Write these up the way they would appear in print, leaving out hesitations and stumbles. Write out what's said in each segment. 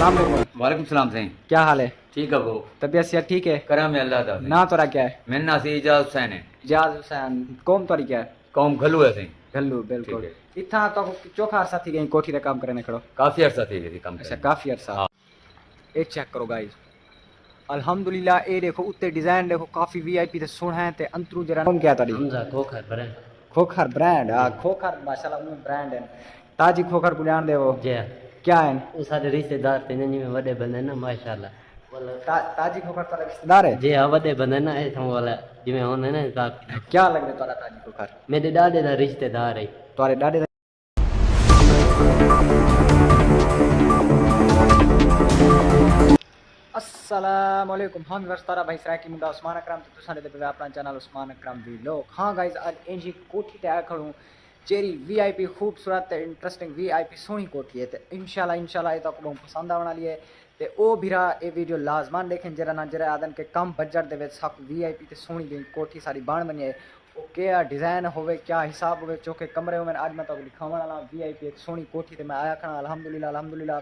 अस्सलाम वालेकुम। वालेकुम सलाम सही। क्या हाल है? ठीक है वो तबीयत सेहत ठीक है? करम है अल्लाह दा। ना तोरा क्या है? मेरा नाम इजाज हुसैन है। इजाज हुसैन। कौम तोरी क्या है? कौम घलू है सही। घल्लू ठीक बिल्कुल। है। इतना तो चोखा अरसा थी गई कोठी का काम करने खड़ो। काफी अरसा थी गई काम अच्छा करने। काफी अरसा। हाँ। ये चेक करो गाइस, अल्हम्दुलिल्लाह। ये देखो उत्ते डिजाइन देखो, काफी वीआईपी ते सुन है ते अंतरू जरा कौन क्या तारी हमजा खोखर ब्रांड खोखर ब्रांड। हां खोखर माशाल्लाह उन ब्रांड है। ताजी खोखर को जान दे वो जे क्या है? वो सारे रिश्तेदार थे ननी में वडे बंदे ना माशाल्लाह बोला ताजी खोखर तारा रिश्तेदार है? जे वडे बंदे ना ऐसा वाला जिमें होने ना साहब क्या लग रहा तारा ताजी खोखर? मेरे दादे दा रिश्तेदार है तोरे डाडे अस्सलाम वालेकुम। हम वस्तारा भाई सरा की मुंडा उस्मान अकरम तो तुसाने दे अपना चैनल उस्मान अकरम वी लोग। हाँ गाइस आज इंजी कोठी ते आ खड़ू चेरी वीआईपी खूबसूरत इंटरेस्टिंग वीआईपी सोहनी कोठी है ते इंशाल्लाह ये तो आपको बहुत पसंद आने वाली है ते ओ भीरा ये वीडियो लाजमान देखें जरा ना जरा आदन के कम बजट दे विच सब वीआईपी ते सोहनी गई कोठी सारी बन बनी है। ओ क्या डिजाइन होवे क्या हिसाब होवे चौके कमरे में आज मैं तो दिखावन वाला वीआईपी एक सोहनी कोठी ते मैं आया खड़ा अल्हम्दुलिल्लाह।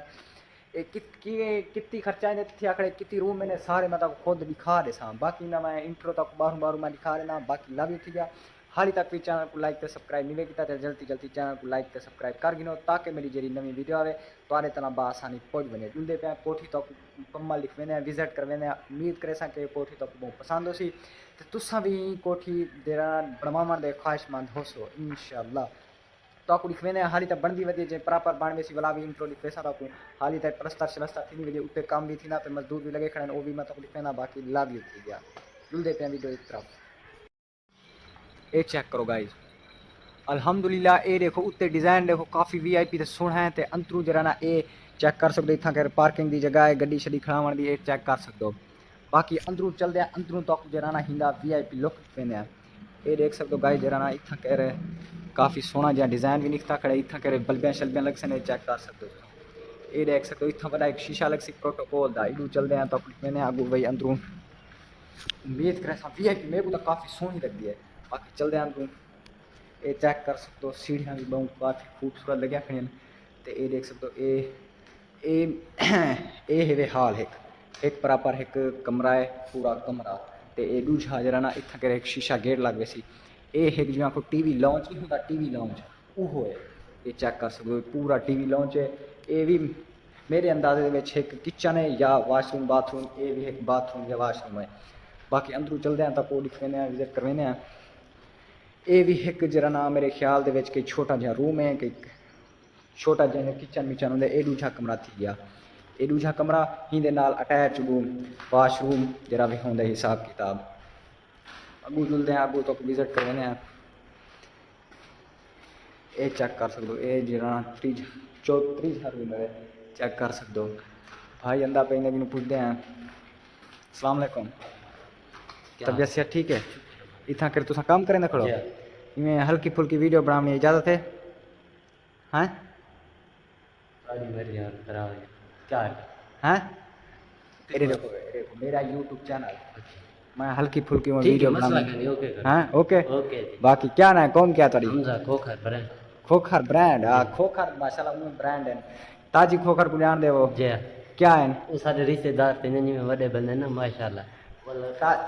कितनी खर्चा है थी आखड़े कितनी रूम मैंने सारे मैं खुद दिखा दे सा बाकी ना मैं इंट्रो तक बारू बारू मैं दिखा देना बाकी लव यू थी गया। हाली तक भी चैनल को लाइक ते सब्सक्राइब नहीं किया तो जल्दी चैनल को लाइक ते सब्सक्राइब कर गिनो ताकि मेरी जी नवी वीडियो आए तो तना बसानी पहुँच बने जुलते पे कोठी तक मुकम्मल लिख वेने विजिट कर वेने उम्मीद करे कि कोठी तक बहुत पसंद हो सी तो तुसा भी कोठी देरा बनवावन दे ख्वाहिशमंद हो सो इंशाल्लाह। तो आपको लिख वेने हाली तक बनती वधी जे प्रॉपर बन वैसी वाला भी इंट्रो लिख वैसा तो हाली तक प्लस्तर शलस्तर थी नहीं वधी उत्ते काम भी थी ना पे मजदूर भी लगे खड़े वो भी मैं तो लिख वेना बाकी लव यू थी गया जुलते पे वीडियो एक तरफ। ये चेक करो गाइस, अल्हम्दुलिल्लाह। ये देखो उत्ते डिजाइन देखो काफी वीआईपी ते सुन है ते अंतरू जरा ना ये चेक कर सकते इतना कर पार्किंग दी जगह है गड्डी शड्डी खड़ावन दी ये चेक कर सकते हो। बाकी अंदरू चलते हैं अंदरू तो जरा ना हिंदा वीआईपी लुक पेंदे हैं ये देख सकते हो गाइस जरा ना इतना कह रहे काफ़ी सोहना जहा डिज़ाइन भी निकता खड़े इतना कह रहे बल्बियाँ शल्बियाँ लग से चेक कर सकते हो। ये देख सकते हो इतना बड़ा एक शीशा लग सी प्रोटोकॉल दा इडू चलते हैं तो मैंने आगू भाई अंदरू उम्मीद करें वीआईपी मेरे को तो काफ़ी सोहनी लगती है। बाकी चलते हैं अंदरू ये चेक कर सकते हो सीढ़ियाँ भी बहुत काफ़ी खूबसूरत लगे खड़ी तो ये देख सकते हो ये है हाल एक बराबर एक कमरा है पूरा कमरा तो ये दूजा जरा ना इतना कर एक शीशा गेट लग वैसी ये एक जिवें को टीवी लॉन्च नहीं होता टीवी लॉन्च वो है ये चेक कर सकते हो पूरा टीवी लॉन्च है। ये भी मेरे अंदाजे में एक किचन है या वाशरूम बाथरूम ये भी एक बाथरूम या वाशरूम है। बाकी अंदरू चलते हैं तो लिख लेने विजिट करवेने हैं। ये भी एक जरा ना मेरे ख्याल दे विच कोई छोटा जहा रूम है कि छोटा जहा किचन विचन होंगे ये दूजा कमरा थी गया ये दूजा कमरा ही दे नाल अटैच रूम वाशरूम जरा भी होंगे हिसाब किताब। अगू चलते हैं अगू तक विजिट करवाने हैं ये चेक कर सकते हो ये जरा तीजा रूम है चेक कर सकते हो। भाई अंदा पे भी पूछते हैं अस्सलाम वालेकुम तबीयत सेहत ठीक है? इतना कर तुसा काम करें ना खड़ो इवें हल्की फुल्की वीडियो बनाने की इजाज़त है? हैं क्या हैं ये देखो मेरा यूट्यूब चैनल मैं हल्की फुल्की में वीडियो बना हाँ ओके ओके बाकी क्या ना है कौन क्या तारी हमजा खोखर ब्रांड खोखर ब्रांड। हाँ खोखर माशाल्लाह उन ब्रांड है ताजी खोखर को जान दे वो जे क्या है? वो सारे रिश्तेदार थे ननी में वडे बंदे ना माशाल्लाह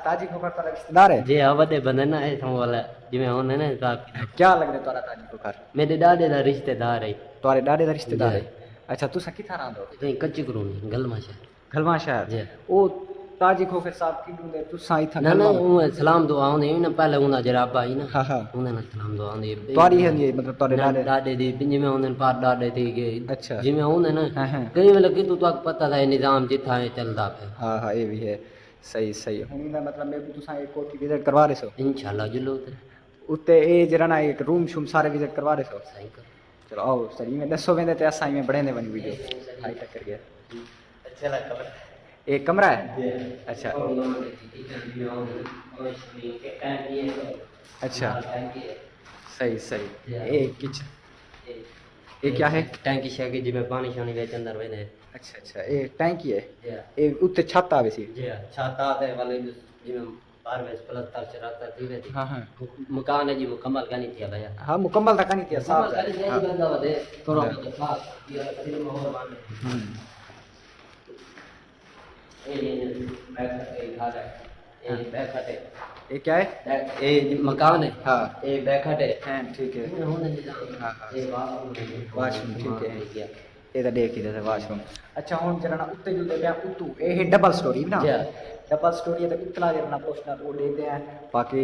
ताजी खोखर तारा रिश्तेदार है? जे वडे बंदे ना ऐसा वाला जिमें होने ना साहब क्या लग रहा तारा ताजी खोखर? मेरे दादे दा रिश्तेदार है तोरे डाडे दा रिश्तेदार है? अच्छा तुसा किथा रहंदो? कच्ची करूनी गलमा शहर गलवा शहर जी ओ ताजी खोखर साहब की दूंदे तुसा इथा ना ना वो सलाम दुआ आंदे ना पहले उना जरा अब्बा ही ना हां हां उन्हें ना सलाम दुआ आंदे तोरी है ये मतलब तोरे डाडे दादे दी जिमें उन्हें पार दादे थी के अच्छा जिमें उन्हें ना हां हां कई मतलब कि तू पता था निजाम जिथा है चलदा पे हां हां ये भी है सही हुन दा मतलब मेरे को तुसा एक कोठी विजिट करवा रहे सो इंशाल्लाह जुलो उत्ते ए जरा ना एक रूम शूम सारे विजिट करवा रहे सो सही कर चलो आओ सही में दसो वेंदे ते असाई में बढ़े ने बनी वीडियो हाई तक कर गया अच्छा लगा एक कमरा है अच्छा अच्छा सही ये किचन ये क्या है? टैंकी शैंकी जिमें पानी शानी बेच अंदर वेदे अच्छा ये टैंकी है ये उत्ते छत आवे सी जी छाता आते वाले जिमें बाहर में प्लस्तर चराता थी वे हाँ हाँ मकान है जी मुकम्मल का नहीं किया भैया हाँ मुकम्मल तक नहीं किया साहब मुकम्मल का नहीं बंदा वदे थोड़ा बहुत था ये फिर मोहर बांध ये क्या है? ये मकान है। हाँ ये बैकहट है। हैं, ठीक है। हाँ हाँ ये वाशरूम ठीक है। ये तो देख ही जैसे वाशरूम। अच्छा हुन जरा ना उत्ते जो दे उतू ये डबल स्टोरी ना, जी। डबल स्टोरी है तो उतला जरा ना पोस्टर वो देते हैं। बाकी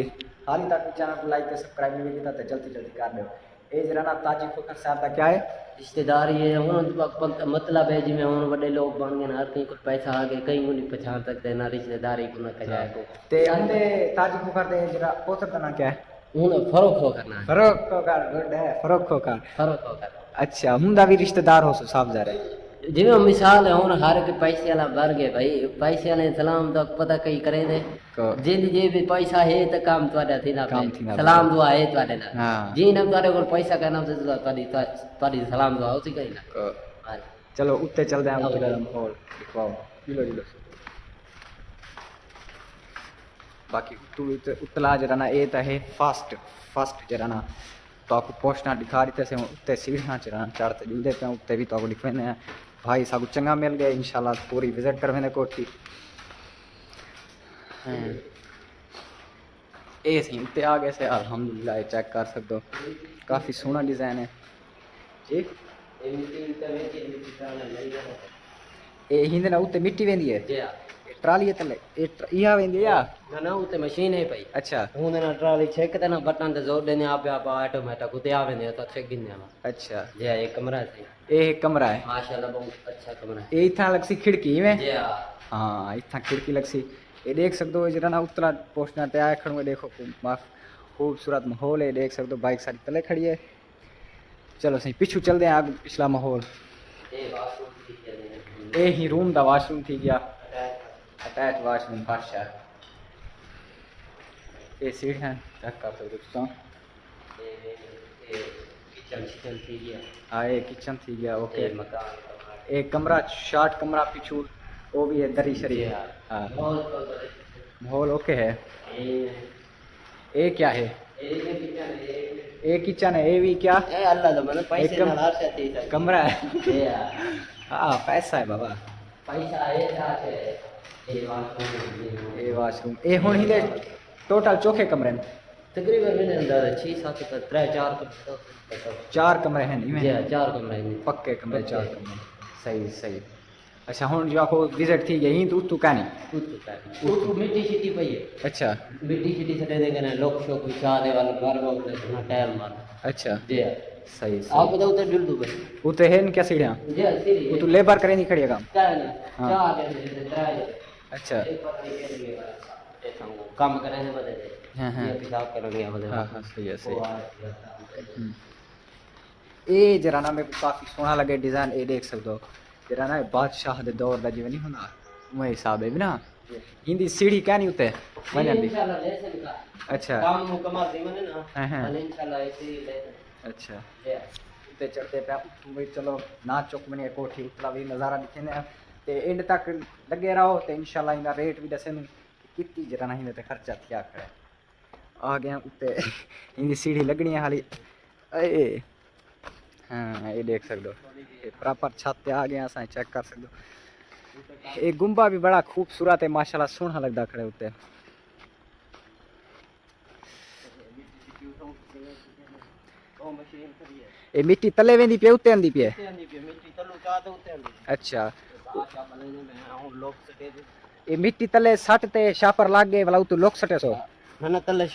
हाली तक चैनल को लाइक ते सब्सक्राइब नहीं किया तो जल्दी जल्दी कर दो। ये जरा ना ताजी फकर साहब का क्या है? रिश्तेदार ये मतलब है जिमें हम बड़े लोग बन गए ना, हर कहीं कुछ पैसा आ गए, कहीं को नहीं पहचान सकते ना, रिश्तेदारी को ना कजाए को ते अंदे ताजी फकर दे जरा पोस्टर का नाम क्या है? उन फरोख हो करना है। फरोख होकर गुड है, फरोख होकर। फरोख हो करना। अच्छा हुंदा भी रिश्तेदार हो सो साहब जा रहे जिमें मिसाल है हूँ हर के पैसे वाला भर गए भाई, पैसे वाले सलाम तो पता कई करे दे को जिंद जे भी पैसा है तो काम ਤੁਹਾਡਾ ਥੀਨਾ काम थी ना सलाम दुआ है ਤੁਹਾਡੇ ਨਾਲ हाँ जी ना ਤੁਹਾਡੇ ਕੋਲ पैसा कहना से ਤੁਹਾਡੀ सलाम दुआ उसी कही ना। को चलो उत्ते चलते हैं उत्ते का माहौल दिखाओ लो लो। बाकी उतला जरा ना ये तो है फास्ट फास्ट जरा ना तो आपको पोस्टर दिखा रही थे उत्ते सीढ़ियाँ चढ़ना चढ़ते जुलते पे उत्ते भी तो आपको लिखवेंदे हैं भाई साहब चंगा मिल गया इंशाल्लाह पूरी विजिट करवेंदे कोठी। ए सही उत्ते आ गए से अल्हम्दुलिल्लाह चेक कर सकते हो काफ़ी सोहना डिज़ाइन है जी। ए हिंद ना उत्ते मिट्टी वेंदी है ट्राली है तले इहा वेंदी है या ना ना उते मशीन है भाई। अच्छा हूं ना ट्राली चेक ते ना बटन ते जोर देने आप ऑटोमेटिक उते आवे ने तो चेक गिनने में। अच्छा जी ये कमरा है। ये कमरा है माशाल्लाह बहुत अच्छा कमरा है। ये इतना लगसी खिड़की में जी हाँ इतना खिड़की लगसी ये देख सकते हो जरा ना उत्तरा पोस्टर ते आया खड़ू देखो खूबसूरत माहौल है देख सकते हो बाइक सारी तले खड़ी है। चलो सही पिछू चलते हैं आगे पिछला माहौल। ये ही रूम दा वाशरूम थी गया अटैच वाशरूम फर्श है। ये सीट है चेक कर सकते हो किचन थी गया। हाँ ये किचन थी गया ओके। मकान एक कमरा शार्ट कमरा पिछू वो भी है दरी शरी है। हाँ माहौल ओके है। ये क्या है? ये किचन है ये भी क्या अल्लाह तो मैंने पैसे एकदम ना लार से थी कमरा है। हाँ पैसा है बाबा पैसा है साथ है। ये वाशरूम ये हुन ही टोटल चौखे कमरे हैं तकरीबन मैंने अंदर 6-7 तक 3-4 चार कमरे हैं जी इनमें 4 कमरे हैं। पक्के कमरे चार कमरे सही सही। अच्छा हुन जो आपको विजिट थी यही तो तू कहनी उत मिट्टी शिट्टी पई है। अच्छा मिट्टी शिट्टी से दे देना लोग शोक विचार दे वाला घर में अपना टाइल मार। अच्छा जी सही आप बताओ उधर जुल दो भाई। वो तो है क्या सीढ़ियाँ जी सीधी वो तो लेबर करे नहीं खड़ी काम। क्या है हाँ। 4 दिन 3 अच्छा काम करने बदले हाँ हाँ ये पेशाब करेंगे बदले। हाँ हाँ सही है सही। ये जरा ना मेरे को काफ़ी सोहना लगे डिज़ाइन ये देख सकते हो जरा ना बादशाह दे दौर दा जिवें नहीं होंदा उमें हिसाब है भी ना हिंदी सीढ़ी क्या नहीं उते वजन दी। इंशाल्लाह लेसन का अच्छा काम मुकम्मल थी मैंने ना। हाँ हाँ कल इंशाल्लाह ऐसे ही लेसन। अच्छा जी उते चढ़ते पे भाई चलो ना चुक बनी कोठी उतला भी नज़ारा दिखेंदे ते एंड तक लगे रहो ते इंशाल्लाह इनका रेट भी दसे कितनी जरा ना ते खर्चा थिया खड़े आ गया उत्ते इनकी सीढ़ी लगनी है हाली ए हाँ ये देख सकते हो ये प्रॉपर छत पे आ गया असां चेक कर सकते हो। ये गुंबा भी बड़ा खूबसूरत है माशाल्लाह सोहना लगता खड़े उत्ते। ये मिट्टी तले वेंदी पे उत्ते आंदी पे अच्छा ये मिट्टी तले सट ते शापर लाग गए वाला उतो लोक सटे सो ना ना तले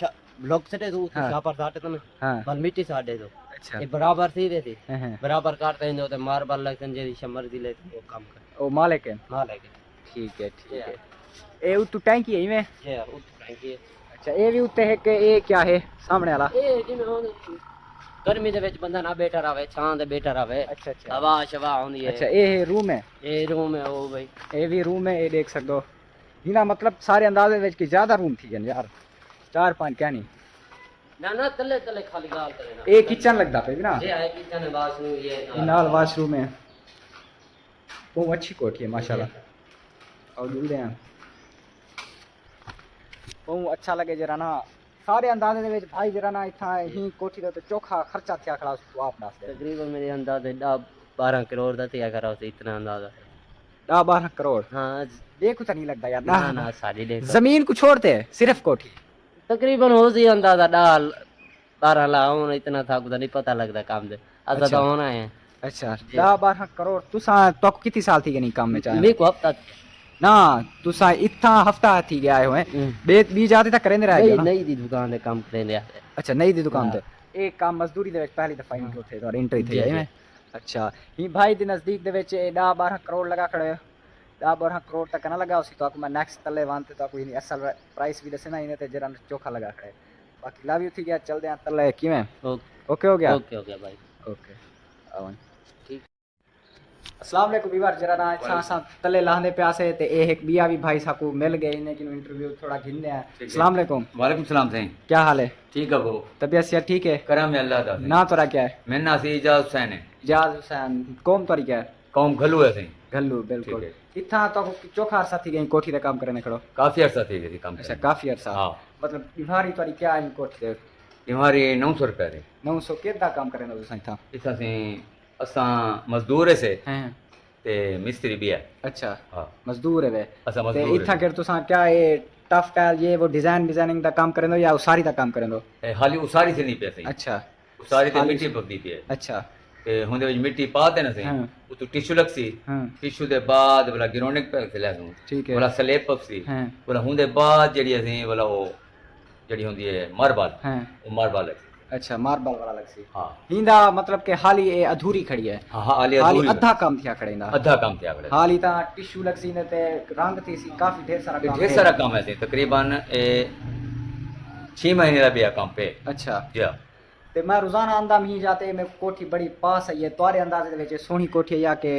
ब्लॉक सटे तो हाँ। शापर साटे तो ना हाँ बल मिट्टी साटे तो अच्छा ये बराबर थी वे थी हाँ बराबर काटते हैं तो मार्बल लगते हैं जेदी शमर दिले वो काम कर ओ मालिक है माल है ठीक है ठीक है। ये उतो टैंकी है इवें ये उठ अच्छा ये भी उत्ते है कि ये क्या है सामने वाला ए जिमें हुन गर्मी दे विच बंदा ना बैठा रहे छां दे बैठा रहे अच्छा अच्छा हवा शवा होंदी है। अच्छा ये रूम है ये रूम है वो भाई ये भी रूम है ये देख सकते हो इना मतलब सारे अंदाजे विच कि ज्यादा रूम थी यार 4-5 क्या नहीं ना ना तले तले खाली गाल करे ना ये किचन लगता पे भी ना ये है किचन है बाथरूम ये ये नाल वाशरूम है बहुत अच्छी कोठी है माशाल्लाह और जुलदे हैं बहुत अच्छा लगे जरा ना सारे अंदाजे दे विच भाई जरा ना इथा ही कोठी दा तो चोखा खर्चा थिया खड़ा तो आप दस दे तकरीबन मेरे अंदाजे 10-12 करोड़ दा थिया करा उसे इतना अंदाजा 10-12 करोड़ हाँ देखो तो नहीं लगता यार ना ना सारी देख जमीन को छोड़ते हैं सिर्फ कोठी तकरीबन हो सी अंदाजा 10-12 लाख होना इतना था कुछ नहीं पता लगता काम से ऐसा अच्छा। तो होना है अच्छा 10-12 करोड़ तुसा तो कितनी साल थी नहीं काम में चाहे मेरे को हफ्ता ना तुसा इतना हफ्ता थी गया हुए बी जाते तक करेंगे रह नहीं गया नहीं दी दुकान पे काम करेंगे अच्छा नहीं दी दुकान पे एक काम मजदूरी ਦੇ ਵਿੱਚ ਪਹਿਲੀ ਦਫਾ ਇੰਟਰੋ ਥੇ ਤੁਹਾਡੀ ਐਂਟਰੀ ਥੀ ਐਵੇਂ ਅੱਛਾ ਹੀ ਭਾਈ ਦੇ ਨਜ਼ਦੀਕ ਦੇ ਵਿੱਚ 10-12 ਕਰੋੜ ਲਗਾ ਖੜੇ 10-12 ਕਰੋੜ ਤੱਕ ਨਾ ਲਗਾ ਉਸੇ ਤੋਂ ਮੈਂ ਨੈਕਸਟ ਤੱਲੇ ਵਾਂਤੇ ਤਾਂ ਕੋਈ ਨਹੀਂ ਅਸਲ ਪ੍ਰਾਈਸ ਵੀ ਦੱਸਣਾ ਇਹਨੇ ਤੇ ਜਰਾ ਚੋਖਾ ਲਗਾ ਖੜੇ ਬਾਕੀ ਲਵ ਯੂ ਥੀ ਗਿਆ ਚਲਦੇ ਆ ਤੱਲੇ ਕਿਵੇਂ ਓਕੇ ਹੋ ਗਿਆ ओके ओके भाई ओके आवन ठीक अस्सलाम वालेकुम वीवर जरा ना सा तले लांदे प्यासे ते ए एक बिया भी भाई साकू मिल गए इन्हें कि इंटरव्यू थोड़ा घिन्ने हैं अस्सलाम वालेकुम वालेकुम सलाम साईं क्या हाल है ठीक है वो तबीयत सेहत ठीक है करम है अल्लाह दा ना तोरा क्या है मेरा नाम से इजाज हुसैन है जाज हुसैन कौम तोरी क्या है कौम घलू है साईं गल्लू बिल्कुल ठीक इतना तो चोखा अरसा थी गई कोठी दा काम करने खड़ो काफी अरसा थी गई काम अच्छा काफी अरसा हाँ मतलब बिहारी तोरी क्या है कोठी दे हमारी 900 रुपए रे 900 केदा काम करने दो सही था इसा से असा मजदूर से हैं ते मिस्त्री भी है अच्छा हाँ मजदूर है वे असा ते मजदूर इतना कर तुसा क्या ये टफ का ये वो डिजाइनिंग दा काम करने दो या उसारी दा काम करने दो है हाली उसारी से नहीं पे सही अच्छा उसारी ते हाली मिट्टी पकदी पे अच्छा ते हुंदे विच मिट्टी पा दे ना सही हाँ। उतो टिश्यू लगसी हाँ टिश्यू दे बाद वाला गिरोनिक पे खिला दूं ठीक है वाला स्लेब पपसी हाँ वाला हुंदे बाद जेडी असी वाला वो जेडी हुंदी है मार्बल हाँ वो मार्बल है अच्छा मार्बल वाला लग सी हाँ हिंदा मतलब के हाली ये अधूरी खड़ी है हाँ हाँ हाली हाली अधूरी अद्धा काम थिया खड़े इंदा अद्धा काम किया खड़े हाली ता टिश्यू लग सी ने ते रंग थी सी काफी ढेर सारा काम ढेर है। सारा काम है सी तकरीबन 6 महीने का भी है काम पे अच्छा जी हाँ ते मैं रोजाना आंदा मी जाते मैं कोठी बड़ी पास है ये तोरे अंदाजे दे विच सोहनी कोठी है या के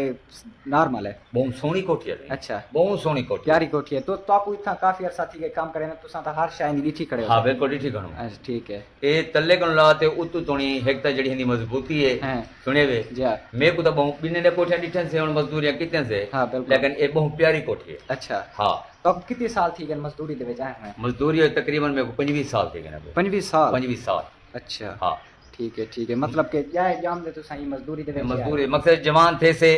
नॉर्मल है बहुत सोहनी कोठी है अच्छा बहुत सोहनी कोठी प्यारी कोठी है तो ताकू इतना काफी अरसा थी गए काम करे ना तुसा ता हर शायद लीठी खड़े हो हाँ बिल्कुल ठीक है अच्छा ठीक है ए तल्ले कन लाते उतु तोणी हेक ता जड़ी हंदी मजबूती है हैं सुने वे जी हाँ मैं को तो बहुत बिने ने कोठियां डिठन से और मजदूरियां कितने से हाँ बिल्कुल लेकिन ए बहुत प्यारी कोठी है अच्छा हाँ तो कितने साल थी गए मजदूरी दे विच आए हैं मजदूरी तकरीबन मेरे को 25 साल थे ना 25 साल 25 साल अच्छा हाँ ठीक है मतलब के क्या एग्जाम दे तो सही मजदूरी दे विच मजदूरी मकसद जवान थे से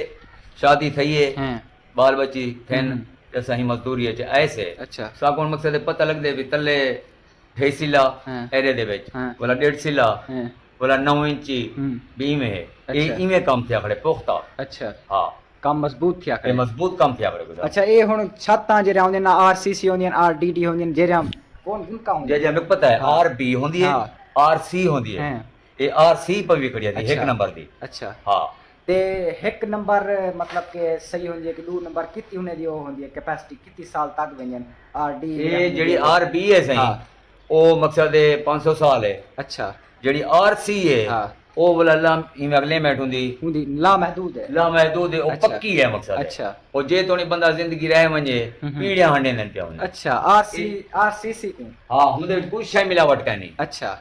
शादी थई है हैं बाल बच्ची थेन हम्म। ते सही मजदूरी है ऐसे अच्छा साकोन मकसद पता लग दे भी तल्ले 2 सिला हाँ। एरे दे विच हाँ। बोला 1.5 सिला हैं बोला 9 इंची हम्म, बी में है अच्छा। ये इमे काम थिया खड़े पुख्ता अच्छा हाँ काम मजबूत थिया ये करे मजबूत काम थिया खड़े गुजर अच्छा ये हुन छत्तां जे आउंदे ना आरसीसी होंदी आरडीडी होंदी जे कौन उनका होंदी जे हमें पता है हाँ। आरबी होंदी है हाँ। आरसी होंदी है हैं ये आरसी पर भी खड़ी है अच्छा। एक नंबर दी अच्छा हाँ ते एक नंबर मतलब के सही होंदी है कि दो नंबर कितनी होने दी होंदी है कैपेसिटी कितनी साल तक वेंजन आरडी ये जेडी आरबी है सही हाँ। ओ मकसद है 500 साल है अच्छा जेडी आरसी है हाँ ओ वाला लाम इमे अगले मैट हुंदी होंदी ला महदूद है ला महदूद है ओ अच्छा। पक्की है मकसद है अच्छा ओ जे तोनी बंदा जिंदगी रह वने पीढ़ियां हंडे न पिया हुंदा अच्छा आरसीसी हां हुंदे कुछ शय मिलावट का नहीं अच्छा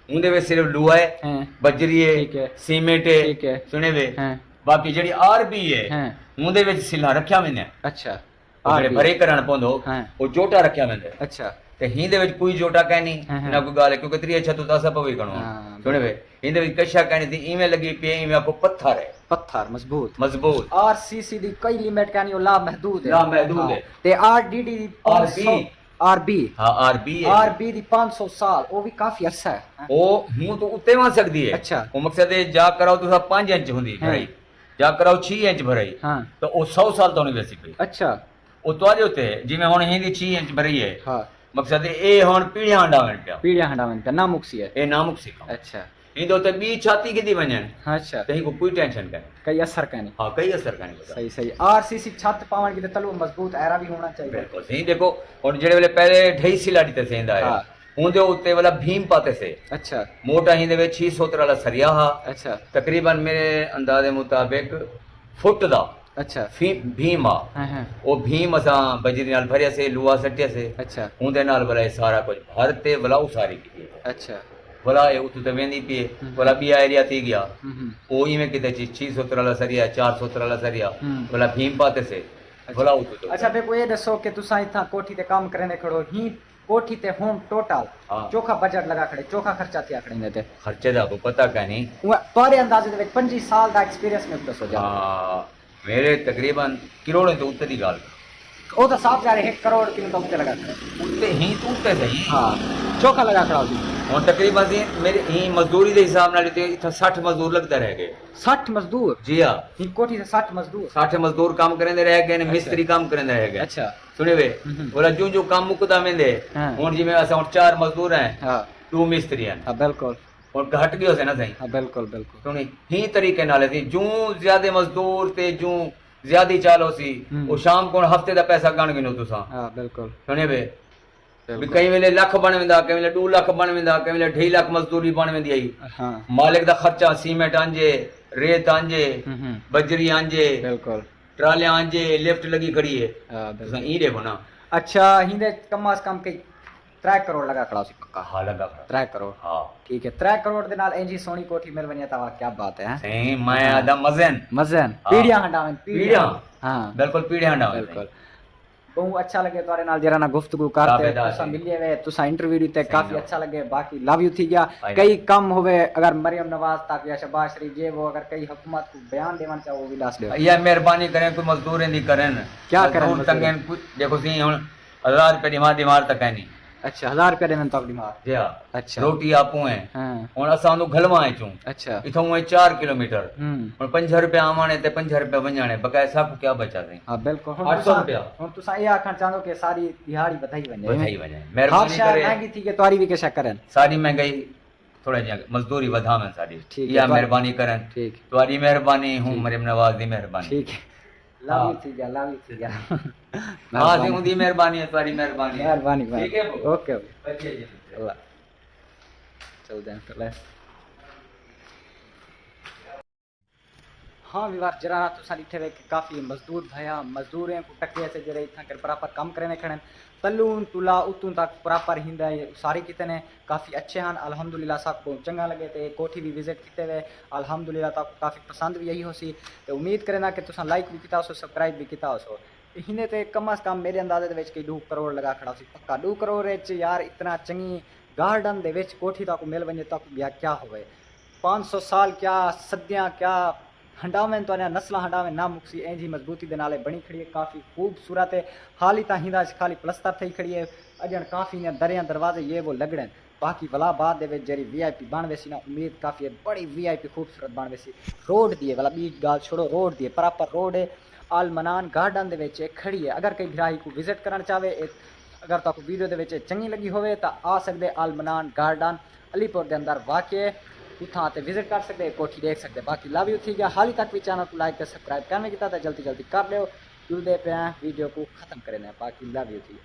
हुंदे वे सिर्फ लुआ है हैं बजरी ठीक है है। सीमेंट है ठीक है। सुने वे हैं बाकी जेडी आरबी है हैं हुंदे विच सिला रखया मैंने अच्छा ਜਿਹੜੇ RB ਭਰੇ ਕਰਨ ਪਉਂਦੋ ਹਾਂ। ਉਹ ਜੋਟਾ ਰੱਖਿਆ ਮੈਂਦੇ अच्छा ਤੇ ਹਿੰਦੇ ਵਿੱਚ ਕੋਈ ਜੋਟਾ ਕਹਿਨੀ ਹਾਂ, ਹਾਂ। ਨਾ ਕੋਈ ਗੱਲ ਕਿਉਂਕਿ ਤਰੀ ਅੱਛਾ ਤੂੰ ਦੱਸ ਪਵੇ ਕਣੋ ਹਾਂ, ਸੁਣੇ ਵੇ ਹਿੰਦੇ ਵਿੱਚ ਕਸ਼ਾ ਕਹਿਣੀ ਸੀ ਇਵੇਂ ਲੱਗੀ ਪਈ ਇਵੇਂ ਆਪਕੋ ਪੱਥਰ ਹੈ पत्थर मजबूत मजबूत आरसीसी दी कई लिमिट कहनी ला महदूद है ला महदूद है। ते आरडीडी दी RB आरबी ਹਾਂ ਆਰਬੀ ਹੈ आरबी दी 500 साल वो भी काफी अरसा है ਉਹ ਮੂੰਹ ਤੋਂ ਉੱਤੇ ਵਾ ਸਕਦੀ ਹੈ ਅੱਛਾ। ਉਹ ਮਕਸਦ ਹੈ ਜਾ ਕਰਾਓ ਤੁਸੀਂ 5 ਇੰਚ ਹੁੰਦੀ ਹਾਂ। ਭਰਾਈ ਜਾ ਕਰਾਓ 6 ਇੰਚ ਭਰਾਈ हाँ ਤਾਂ ਉਹ 100 ਸਾਲ ਤੋਂ ਨਹੀਂ ਵੈਸੀ ਪਈ अच्छा ਉਹ ਤੁਹਾਡੇ ਉੱਤੇ ਹੈ। ਜਿਵੇਂ ਹੁਣ ਹਿੰਦੀ 6 ਇੰਚ ਭਰੀ ਹੈ हाँ ਮਕਸਦ ਹੈ ਇਹ ਹੁਣ ਪੀੜੀਆਂ ਹੰਡਾਵਣ ਪਿਆ पीढ़िया हटावन पे ना मुक्सी है ਇਹ ਨਾਮੁਕ ਸੀ ਕੰਮ अच्छा ਹਿੰਦੇ ਉੱਤੇ ਵੀ ਛਾਤੀ ਕਿਦੀ ਵਣਨ अच्छा तहीं को कोई टेंशन का नहीं कई असर कहनी हाँ कई असर का नहीं पता सही सही आरसीसी छत पावन की तलु मजबूत ऐरा भी होना चाहिए बिल्कुल सही देखो और जेड़े वेले पहले ढई सिलाड़ी ते सेंदा है हाँ। उनदे उत्ते वाला भीम पाते से अच्छा मोटा हिंदे ਵਿੱਚ 600 ਵਾਲਾ ਸਰੀਆ ਹਾ अच्छा ਤਕਰੀਬਨ ਮੇਰੇ ਅੰਦਾਜ਼ੇ ਮੁਤਾਬਿਕ ਫੁੱਟ ਦਾ अच्छा ਭੀਮ ਆ हाँ हाँ ਉਹ ਭੀਮ ਅਸਾਂ ਬਜਰੀ ਨਾਲ ਭਰਿਆ ਸੇ ਲੂਆ ਸੱਟਿਆ ਸੇ अच्छा ਉਹਦੇ ਨਾਲ ਬਲਾ ਇਹ ਸਾਰਾ ਕੁਝ ਭਰਤੇ ਬਲਾ ਉਸਾਰੀ ਕੀਤੀ अच्छा ਬਲਾ ਇਹ ਉੱਤੇ ਤੇ ਵੇਂਦੀ ਪਈ ਬਲਾ ਵੀ ਏਰੀਆ ਤੇ ਗਿਆ हम्म ਉਹ ਇਵੇਂ ਕਿਤੇ 600 ਵਾਲਾ ਸਰੀਆ 400 ਵਾਲਾ ਸਰੀਆ हम्म। ਬਲਾ ਭੀਮ ਪਾਤੇ ਸੇ ਬਲਾ ਉੱਤੇ अच्छा देखो ये दसो कि तुसा इतना कोठी ते काम करने खड़ो ही कोठी ते होम टोटल हाँ। चोखा बजट लगा खड़े चोखा खर्चा थिया खड़े ने ते खर्चे का को पता का नहीं तोरे अंदाजे दे विच 25 साल दा एक्सपीरियंस में दसो जा मेरे तकरीबन करोड़ों तो उत्ते दी गल वो तो साफ जा रहे 1 करोड़ किलो तो उत्ते लगा खड़ा उत्ते ही तो उत्ते सही हाँ चौका लगा खड़ा उसी ਹੁਣ ਤਕਰੀਬਨ ਦੀ ਮੇਰੀ ਹੀ ਮਜ਼ਦੂਰੀ ਦੇ ਹਿਸਾਬ ਨਾਲ ਤੇ ਇੱਥੇ 60 ਮਜ਼ਦੂਰ ਲੱਗਦੇ ਰਹਿ ਗਏ 60 मजदूर ਜੀ ਹਾਂ ये कोठी से 60 मजदूर 60 ਮਜ਼ਦੂਰ ਕੰਮ ਕਰਨਦੇ ਰਹਿ ਗਏ ਨੇ ਮਿਸਤਰੀ ਕੰਮ ਕਰਨਦੇ ਰਹਿ ਗਏ अच्छा ਸੁਣੇ ਵੇ ਉਹਦਾ ਜੋ ਕੰਮ ਮੁੱਕਦਾ ਮੈਂਦੇ ਹਾਂ। ਹੁਣ ਜਿਵੇਂ ਅਸਾਂ ਹੁਣ 4 ਮਜ਼ਦੂਰ ਹੈ हाँ 2 ਮਿਸਤਰੀ ਹਨ हाँ बिल्कुल ਹੁਣ ਘਟ ਗਏ ਹੋਸੇ ਨਾ ਸਹੀ हाँ बिल्कुल बिल्कुल ਸੁਣੀ ਹੀ ਤਰੀਕੇ ਨਾਲ ਸੀ ਜੂ ਜ਼ਿਆਦੇ ਮਜ਼ਦੂਰ ਤੇ ਜੂ ਜ਼ਿਆਦੀ ਚਾਲੋ ਸੀ ਉਹ ਸ਼ਾਮ ਕੋਲ ਹਫਤੇ ਦਾ ਪੈਸਾ ਗਣ ਗਿਨੋ ਤੁਸੀਂ हाँ बिल्कुल ਸੁਣੇ ਵੇ ਵੀ ਕਈ ਵੇਲੇ ਲੱਖ ਬਣ ਵੰਦਾ ਕਈ ਵੇਲੇ 2 ਲੱਖ ਬਣ ਵੰਦਾ ਕਈ ਵੇਲੇ 2.5 ਲੱਖ ਮਜ਼ਦੂਰੀ ਬਣ ਵੰਦੀ ਆਈ हाँ ਮਾਲਿਕ ਦਾ ਖਰਚਾ ਸੀਮੈਂਟ ਆਂਜੇ ਰੇਤ ਆਂਜੇ ਬਜਰੀ ਆਂਜੇ बिल्कुल ट्राले आंजे लिफ्ट लगी खड़ी है हाँ तुसा बिल्कुल ई देखो ना अच्छा हिंदे कम अज कम कई 3 करोड़ लगा खड़ा उसी पक्का कहा लगा खड़ा 3 करोड़ हाँ ठीक है 3 करोड़ दे नाल इंजी सोनी कोठी मिल बनिया ता क्या बात है हैं? सही मैं आदा मजन मजन हाँ। पीढ़ियां हंडावन पीढ़ियां हाँ बिल्कुल पीढ़ियां ना बिल्कुल बहुत अच्छा लगे तुम्हारे नाल जरा ना गुफ्तगू करते ताबेदार तुसा सी। मिलिए वे तुसा इंटरव्यू दी ते काफी नो। अच्छा लगे बाकी लव यू थी गया आई कई कम होवे अगर मरियम नवाज तक या शहबाज शरीफ ये वो अगर कई हुकूमत को बयान देवन चाहो वो भी लास्ट दे ये मेहरबानी करें कोई मजदूर नहीं करें क्या करें मजदूर मजदूर? तंगें कुछ देखो सी हुन 1000 रुपए दी दीवार तक है नहीं अच्छा 1000 रुपया देना तक दिमाग जी हां अच्छा रोटी आपू है हाँ हुन असां नु घलवा है चूं अच्छा इथों है 4 किलोमीटर हम्म हुन 5 रुपए आवाने ते 5 रुपए वंजाने बकाया सब क्या बचा दे हाँ बिल्कुल 800 रुपया हम तुसा ये आखन चाहो कि सारी दिहाड़ी बधाई बने बधाई वने हर मेहरबानी शहर करे महंगी थी कि तुम्हारी भी कैसा करें सारी महंगाई थोड़ा जिहा मजदूरी वधावन साडी ठीक है, या तो- मेहरबानी करन ठीक तुम्हारी मेहरबानी हूं मरियम नवाज दी मेहरबानी ठीक है लव यू थी गया लव यू थी गया हां दी उदी मेहरबानी है तुम्हारी मेहरबानी है। मेहरबानी ठीक है वो? ओके बचिए जी अल्लाह चल दें पहले हाँ विवार जरा तो सारी ठेवे के काफी मजदूर भया मजदूर हैं को टक्के से जरा इतना कर बराबर काम करने खड़े तलून तुला उतून तक बराबर हिंदा ये सारे कितने काफ़ी अच्छे हैं अल्हम्दुलिल्लाह सब को चंगा लगे ते कोठी भी विजिट किते हुए अल्हम्दुलिल्लाह तक काफ़ी पसंद भी यही हो सी तो उम्मीद करें ना कि तुसा लाइक भी किया हो सब्सक्राइब भी किया हो हिंदे ते कम अज कम मेरे अंदाजे दे विच कोई 2 करोड़ लगा खड़ा सी पक्का 2 करोड़ विच यार इतना चंगी गार्डन दे विच कोठी तक मिल वने तक या क्या होवे 500 साल क्या सदियां क्या हंडावें तो नस्ल हंडावें ना मुक्सी इंजी मजबूती दे नाले बनी खड़ी है काफ़ी खूबसूरत है हाल ही हिंदा खाली प्लस्तर थी खड़ी है अजन काफ़ी ने दरिया दरवाजे ये वो लगड़े बाकी वलाबाद दे विच जरी VIP बन वैसी ना उम्मीद काफ़ी है बड़ी VIP खूबसूरत बन वैसी रोड दी है वाला बीच गाल छोड़ो रोड दी है प्रॉपर रोड है आल मनान गार्डन दे विच खड़ी है अगर कई ग्राहक को विजिट करना चाहे अगर तो वीडियो दे विच चंगी लगी होवे तो आ सकते आल मनान गार्डन अलीपुर के अंदर वाक़ उतना आते विजिट कर सकते कोठी देख सकते बाकी लव यू थी गया हाल ही तक भी चैनल को लाइक कर सब्सक्राइब करने की था जल्दी जल्दी कर लो जुड़ते पे वीडियो को ख़त्म करें बाकी लव यू थी